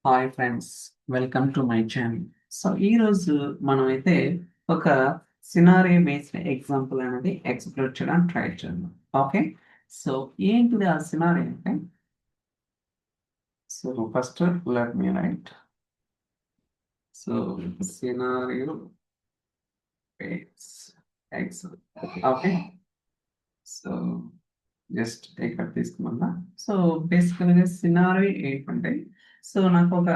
Hi friends, welcome to my channel. So ఈరోజు మనమైతే ఒక సినారియో బేస్డ్ ఎగ్జాంపుల్ అనేది ఎక్స్ప్లోర్ చేయడానికి ట్రై చేద్దాం. ఓకే, సో ఏంటిది ఆ సినారియో అంటే, so first let me right. So scenario base example. Okay, so just ఇక్కడ తీసుకున్నా. సో బేసికల్గా సినారీ ఏంటంటే, సో నాకు ఒక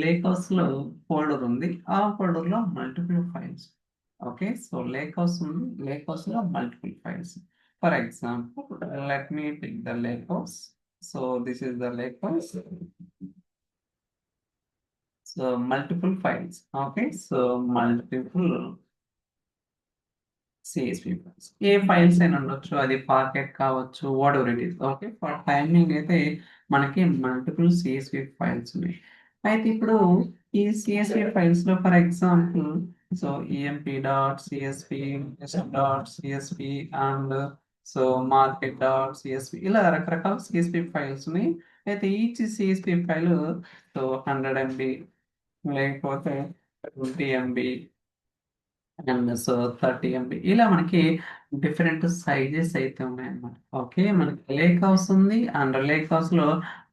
లేక్ హౌస్ లో ఫోల్డర్ ఉంది. ఆ ఫోల్డర్ లో multiple files. Okay, so lake house ఉంది, లేక్ హౌస్ లో multiple files. For example, let me pick the lake house. So this is the lake house. So multiple files. Okay, so multiple CSP files. ఏ files అయినా ఉండొచ్చు, అది packet కావచ్చు, whatever it is. Okay, for timing అయితే మనకి multiple CSP files ఉన్నాయి. అయితే ఇప్పుడు ఈ సిఎస్పి ఫైల్స్ లో for example, so EMP dot CSP, dot CSP and so market dot CSP, ఇలా రకరకాల సిఎస్పి ఫైల్స్ ఉన్నాయి. అయితే each CSP file so 100 MB లేకపోతే 20 MB అండ్ సో 30 MB, ఇలా మనకి డిఫరెంట్ సైజెస్ అయితే ఉన్నాయన్నమాట. ఓకే, మనకి లేక్ హౌస్ ఉంది అండ్ లేక్ హౌస్ లో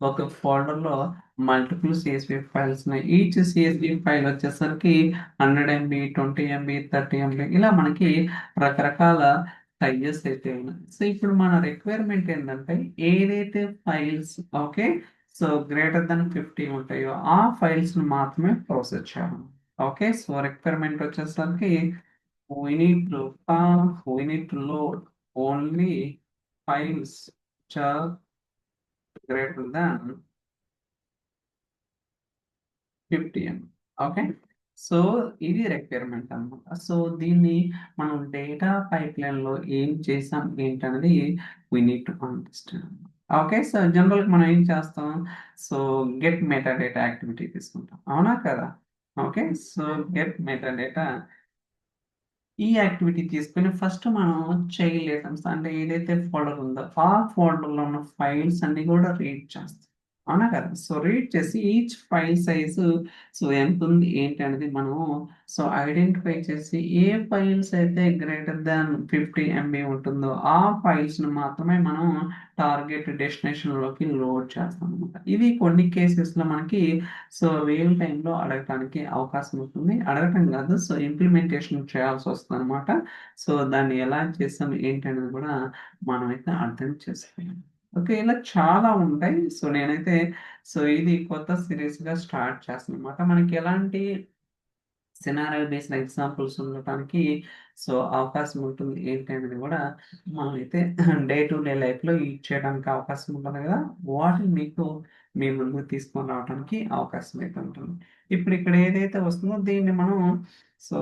ఒక ఫోల్డర్ లో మల్టిపుల్ సిఎస్పి ఫైల్స్ ఉన్నాయి. ఈచ్ సిఎస్పి ఫైల్ వచ్చేసరికి 100 MB, 20 MB, 30 MB, ఇలా మనకి రకరకాల సైజెస్ అయితే ఉన్నాయి. సో ఇప్పుడు మన రిక్వైర్మెంట్ ఏంటంటే, ఏదైతే files okay so greater than 50 ఉంటాయో ఆ ఫైల్స్ మాత్రమే ప్రాసెస్ చేయాలి. ఓకే, సో రిక్వైర్మెంట్ వచ్చేసరికి we need to we need to load only files which are greater than 50 MB. Okay, so ఇది రిక్వైర్మెంట్ అన్నమాట. సో దీన్ని మనం డేటా పైప్లైన్ లో ఏం చేసాం ఏంటనేది we need to understand. Okay, so general మనం ఏం చేస్తాం, so get meta data activity తీసుకుంటాం, అవునా కదా. Okay, so get meta data ఈ యాక్టివిటీ తీసుకుని ఫస్ట్ మనం చైల్డ్ ఐటమ్స్ అంటే ఏదైతే ఫోల్డర్ ఉందో ఆ ఫోల్డర్లో ఉన్న ఫైల్స్ అన్ని కూడా రీడ్ చేస్తాం, అవునా కదా. సో రీడ్ చేసి ఈచ్ ఫైల్ సైజు సో ఎంత ఉంది ఏంటి అనేది మనం సో ఐడెంటిఫై చేసి ఏ ఫైల్స్ అయితే గ్రేటర్ దాన్ 50 MB ఉంటుందో ఆ ఫైల్స్ ని మాత్రమే మనం టార్గెట్ డెస్టినేషన్ లోకి లోడ్ చేస్తాం అనమాట. ఇవి కొన్ని కేసెస్ లో మనకి సో రియల్ టైంలో అడగటానికి అవకాశం ఉంటుంది. అడగటం కాదు, సో ఇంప్లిమెంటేషన్ చేయాల్సి వస్తుంది అనమాట. సో దాన్ని ఎలా చేస్తాం ఏంటి అనేది కూడా మనమైతే అర్థం చేసుకోవాలి. ఓకే, ఇలా చాలా ఉంటాయి. సో నేనైతే సో ఇది కొత్త సిరీస్ గా స్టార్ట్ చేస్తాను అనమాట. మనకి ఎలాంటి సినారియో బేస్డ్ ఎగ్జాంపుల్స్ ఉండటానికి సో అవకాశం ఉంటుంది ఏంటి అనేది కూడా మనమైతే డే టు డే లైఫ్ లో యూజ్ చేయడానికి అవకాశం ఉంటుంది కదా. వాటిని మీకు మీ ముందుకు తీసుకొని రావడానికి అవకాశం అయితే ఉంటుంది. ఇప్పుడు ఇక్కడ ఏదైతే వస్తుందో దీన్ని మనం so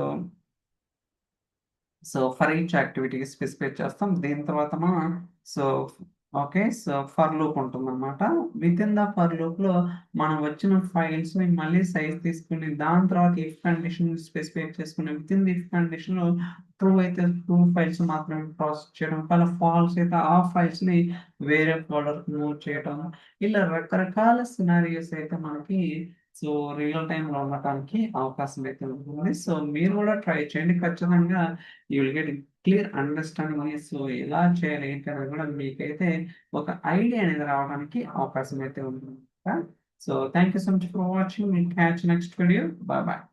so for each activity specify చేస్తాం. దీని తర్వాత మనం so okay so for loop ఉంటుంది అనమాట. With in the for loop లో మనం వచ్చిన ఫైల్స్ ని మళ్ళీ సైజ్ తీసుకుని దాని తర్వాత ఇఫ్ కండిషన్ స్పెసిఫై చేసుకుని with in the if condition లో ట్రూ అయితే ట్రూ ఫైల్స్ మాత్రమే ప్రాసెస్ చేయడం, ఒకవేళ ఫాల్స్ అయితే ఆ ఫైల్స్ ని వేరే ఫోల్డర్ మూవ్ చేయడం, ఇలా రకరకాల సినారియోస్ అయితే మనకి సో రియల్ టైం లో ఉండటానికి అవకాశం అయితే ఉంటుంది. సో మీరు కూడా ట్రై చేయండి ఖచ్చితంగా. You will get clear understanding. So ఎలా చేయాలి ఏంటి అనేది కూడా మీకైతే ఒక ఐడియా అనేది రావడానికి అవకాశం అయితే ఉంటుంది. So thank you so much for watching. Will catch next video. Bye bye.